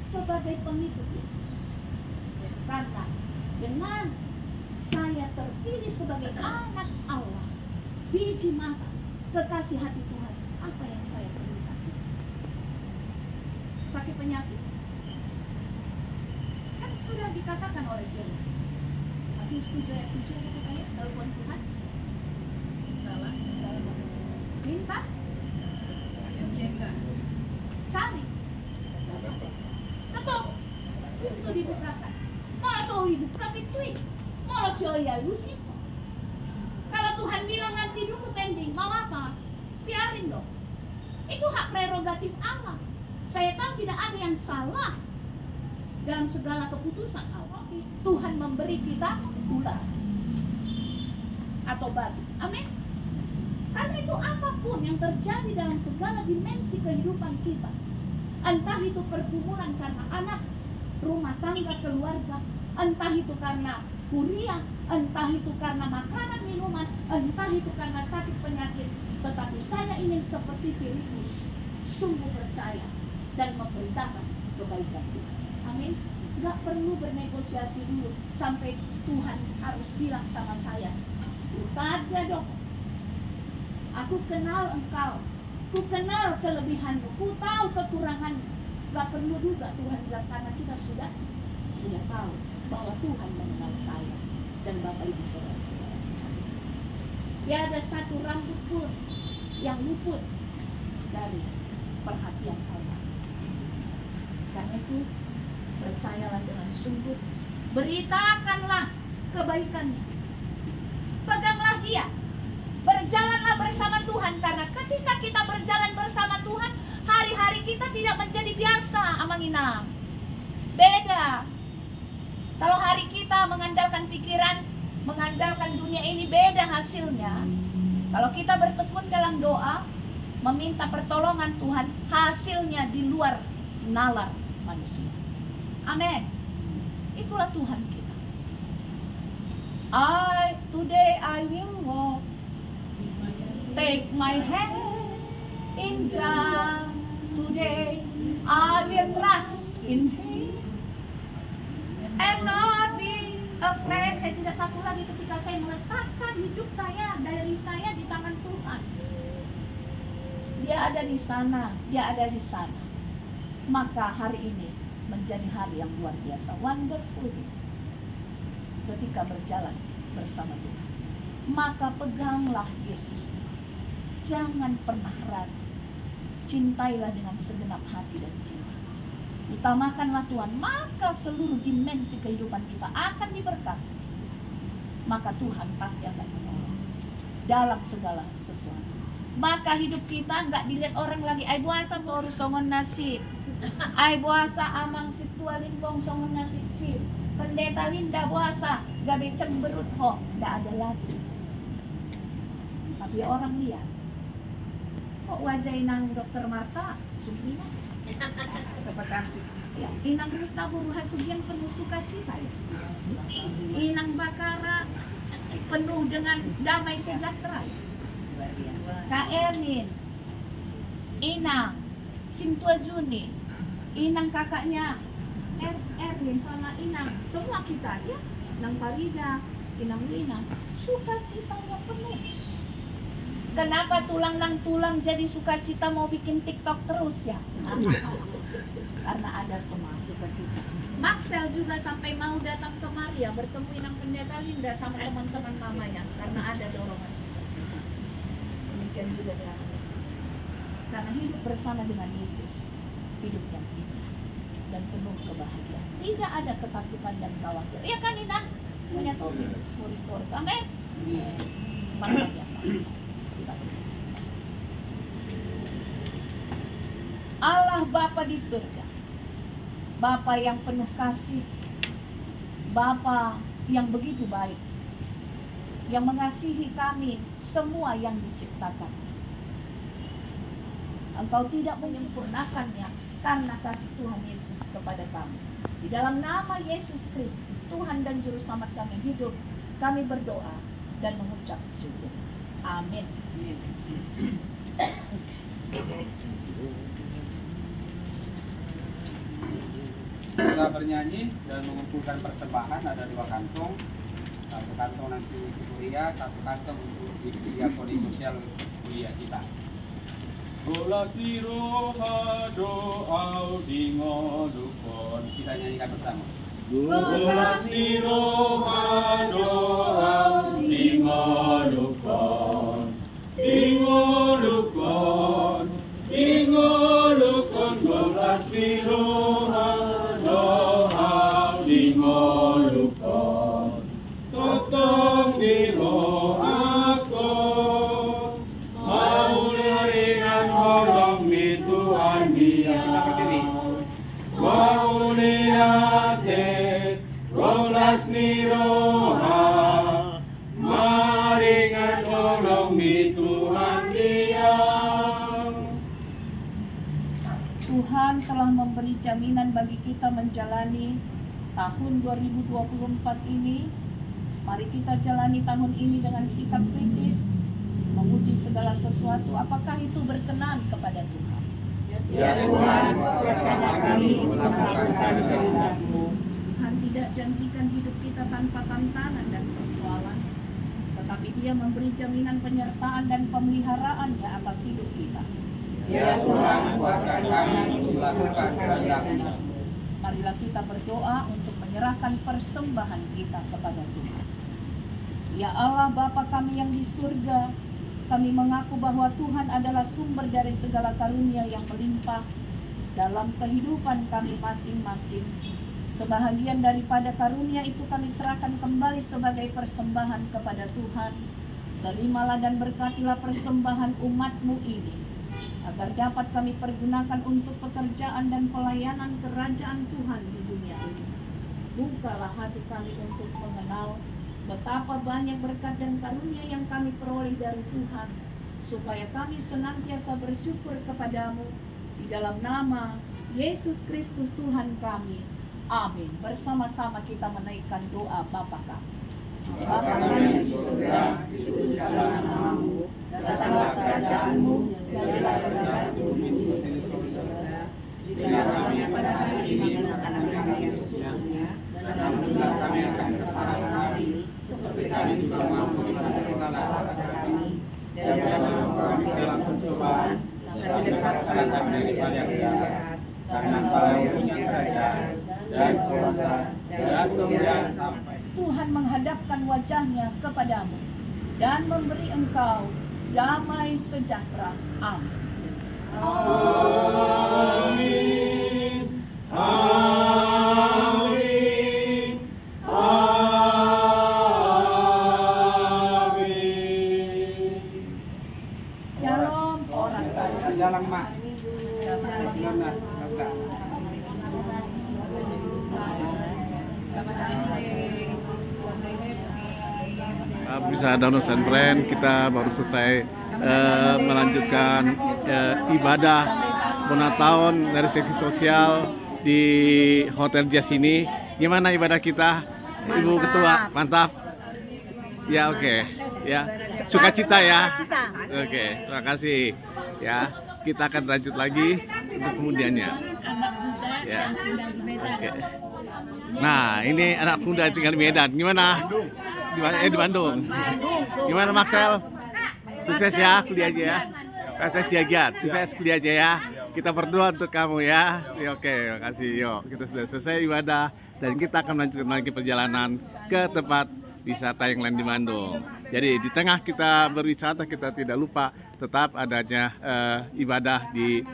sebagai pengikut Yesus. Karena dengan saya terpilih sebagai anak Allah, biji mata, kekasih hati Tuhan, apa yang saya perlukan? Sakit penyakit? Kan sudah dikatakan oleh firman. Matius 7 ayat 7 apa katanya? Telepon Tuhan. Minta. Cari. Atau itu dibukakan. Malah soal dibuka pintu ini. Malah soal ya lusi. Kalau Tuhan bilang nanti dulu pending, mau apa? Biarin dong. Itu hak prerogatif Allah. Saya tahu tidak ada yang salah dalam segala keputusan Allah. Tuhan memberi kita ular atau batu. Amin. Karena itu apapun yang terjadi dalam segala dimensi kehidupan kita, entah itu pergumulan karena anak, rumah tangga, keluarga, entah itu karena kuliah, entah itu karena makanan, minuman, entah itu karena sakit penyakit, tetapi saya ingin seperti Filipus, sungguh percaya dan memberitakan kebaikan Tuhan. Amin. Gak perlu bernegosiasi dulu sampai Tuhan harus bilang sama saya, ada dong, aku kenal engkau, ku kenal kelebihanmu, ku tahu kekuranganmu. Gak perlu juga Tuhan bilang, karena kita sudah tahu bahwa Tuhan mengenal saya dan Bapak Ibu saudara-saudara sekalian. Tiada satu rambut pun yang luput dari perhatian Allah. Karena itu percayalah dengan sungguh, beritakanlah kebaikannya, peganglah Dia, berjalanlah bersama Tuhan. Karena ketika kita berjalan bersama Tuhan, hari-hari kita tidak menjadi biasa amanginang. Beda. Kalau hari kita mengandalkan pikiran, mengandalkan dunia ini, beda hasilnya. Kalau kita bertekun dalam doa, meminta pertolongan Tuhan, hasilnya di luar nalar manusia. Amin. Itulah Tuhan kita. Today I will walk, take my hand in God. Today I will trust in Him and not be afraid. Saya tidak takut lagi ketika saya meletakkan hidup saya, dari saya di tangan Tuhan. Dia ada di sana, Dia ada di sana. Maka hari ini menjadi hari yang luar biasa, wonderful, ketika berjalan bersama Tuhan. Maka peganglah Yesus, jangan pernah ragu. Cintailah dengan segenap hati dan jiwa. Utamakanlah Tuhan, maka seluruh dimensi kehidupan kita akan diberkati. Maka Tuhan pasti akan menolong dalam segala sesuatu. Maka hidup kita nggak dilihat orang lagi. Ay buasa to songon nasib. Ay buasa amang situalin kong songon nasib sip. Pendeta Linda buasa gabe cemberut ho. Nggak ada lagi. Tapi orang lihat, kok wajah inang Dokter Marta Subrina ya, inang Rusna Buruha Sugian penuh sukacita ya. Inang Bakara penuh dengan damai sejahtera ya. Kak Ernin, Inang Sintua Juni, Inang kakaknya Erwin sama Inang, semua kita ya, Inang Farida, Inang Wina, sukacitanya penuh. Kenapa tulang nang tulang jadi sukacita mau bikin TikTok terus ya? Karena ada semangat sukacita. Maxel juga sampai mau datang kemari ya, bertemu Inang Pendeta Linda sama teman-teman mamanya, karena ada dorongan sukacita. Demikian juga dengan karena hidup bersama dengan Yesus, hidup yang indah dan penuh kebahagiaan. Tidak ada ketakutan dan khawatir. Iya kan Inang? Punya topik, turis-turis. Amin. Makanya Allah Bapa di surga, Bapa yang penuh kasih, Bapa yang begitu baik, yang mengasihi kami semua yang diciptakan. Engkau tidak menyempurnakannya karena kasih Tuhan Yesus kepada kami. Di dalam nama Yesus Kristus, Tuhan dan Juru Selamat kami hidup, kami berdoa dan mengucap syukur. Amin. Kita bernyanyi dan mengumpulkan persembahan, ada 2 kantong. 1 kantong nanti untuk kuliah, 1 kantong untuk diakoni sosial kuliah kita. Bolas di roha doa dingodukon. Kita nyanyikan bersama. Bolas di roha doa dingodukon. Dingodukon, dingodukon. Bolas di roha doa dingodukon. Totong di rohaku. Tuhan dia wauliate rolas niroha maringan tolong di Tuhan dia. Tuhan telah memberi jaminan bagi kita menjalani tahun 2024 ini. Mari kita jalani tahun ini dengan sikap kritis, menguji segala sesuatu apakah itu berkenan kepada Tuhan. Ya Tuhan, percayakan kami melakukan kehendak-Mu. Tuhan tidak janjikan hidup kita tanpa tantangan dan persoalan, tetapi Dia memberi jaminan penyertaan dan pemeliharaannya atas hidup kita. Ya Tuhan, kuatkan kami untuk melakukan kehendak-Mu. Marilah kita berdoa untuk menyerahkan persembahan kita kepada Tuhan. Ya Allah Bapa kami yang di surga, kami mengaku bahwa Tuhan adalah sumber dari segala karunia yang melimpah dalam kehidupan kami masing-masing. Sebahagian daripada karunia itu kami serahkan kembali sebagai persembahan kepada Tuhan. Terimalah dan berkatilah persembahan umat-Mu ini, agar dapat kami pergunakan untuk pekerjaan dan pelayanan kerajaan Tuhan di dunia ini. Bukalah hati kami untuk mengenal betapa banyak berkat dan karunia yang kami peroleh dari Tuhan, supaya kami senantiasa bersyukur kepadamu di dalam nama Yesus Kristus Tuhan kami. Amin. Bersama-sama kita menaikkan doa Bapa kami. Bapa kami di surga, dikuduskanlah namamu, datanglah kerajaanmu, jadilah kehendakmu di surga. Berikanlah kami pada hari ini makanan kami yang sesungguhnya, dan ampunilah kami akan kesalahan kami, seperti kami juga mengampuni kepada kesalahan kami. Dan jangan membawa kami dalam pencobaan, tapi lepaskan kami daripada yang jahat. Karena Engkau punya kerajaan dan kuasa dan kemuliaan sampai. Tuhan menghadapkan wajahnya kepadamu dan memberi engkau damai sejahtera. Amin. Amin. Amin. Amin. Shalom. Jalan mak. Bisa download and friend, kita baru selesai melanjutkan ibadah Bonatahun dari seksi sosial di Hotel Jazz ini. Gimana ibadah kita, Ibu Ketua? Mantap. Ya, oke. Ya, sukacita ya. Oke, terima kasih. Ya, kita akan lanjut lagi untuk kemudiannya. Ya. Oke. Nah, ini anak muda tinggal di Medan. Gimana? Di Bandung. Gimana Maxel? Sukses ya kuliahnya ya. Sukses ya, sukses kuliah aja ya. Kita berdoa untuk kamu ya. Oke, terima kasih. Yuk, kita sudah selesai ibadah dan kita akan lanjutkan lagi perjalanan ke tempat wisata yang lain di Bandung. Jadi di tengah kita berwisata, kita tidak lupa tetap adanya ibadah di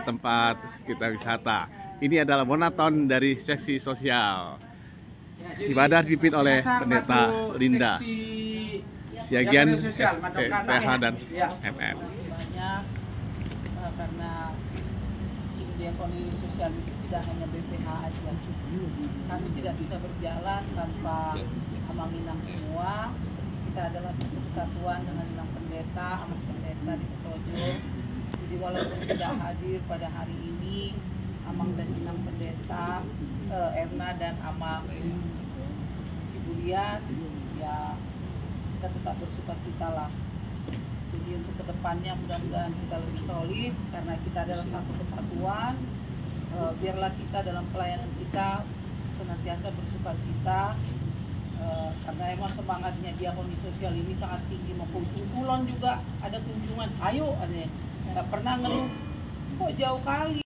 tempat kita wisata. Ini adalah Bonatahun dari seksi sosial. Ibadah dipimpin oleh Pendeta Linda, Siagian SPH dan MN. Banyak karena Ibu Diakoni Sosial itu tidak hanya BPH aja. Kami tidak bisa berjalan tanpa Amang Inang semua. Kita adalah satu kesatuan dengan Inang Pendeta, Amang Pendeta di Petojo. Jadi walaupun tidak hadir pada hari ini, Amang dan Inang Pendeta, Erna dan Amang si Bulian, ya kita tetap bersukacita lah. Jadi untuk kedepannya mudah-mudahan kita lebih solid karena kita adalah satu kesatuan. biarlah kita dalam pelayanan kita senantiasa bersukacita, karena emang semangatnya diakoni sosial ini sangat tinggi. Mau kunjung kulon juga ada kunjungan, ayo ada, nggak pernah ngeluh kok jauh kali.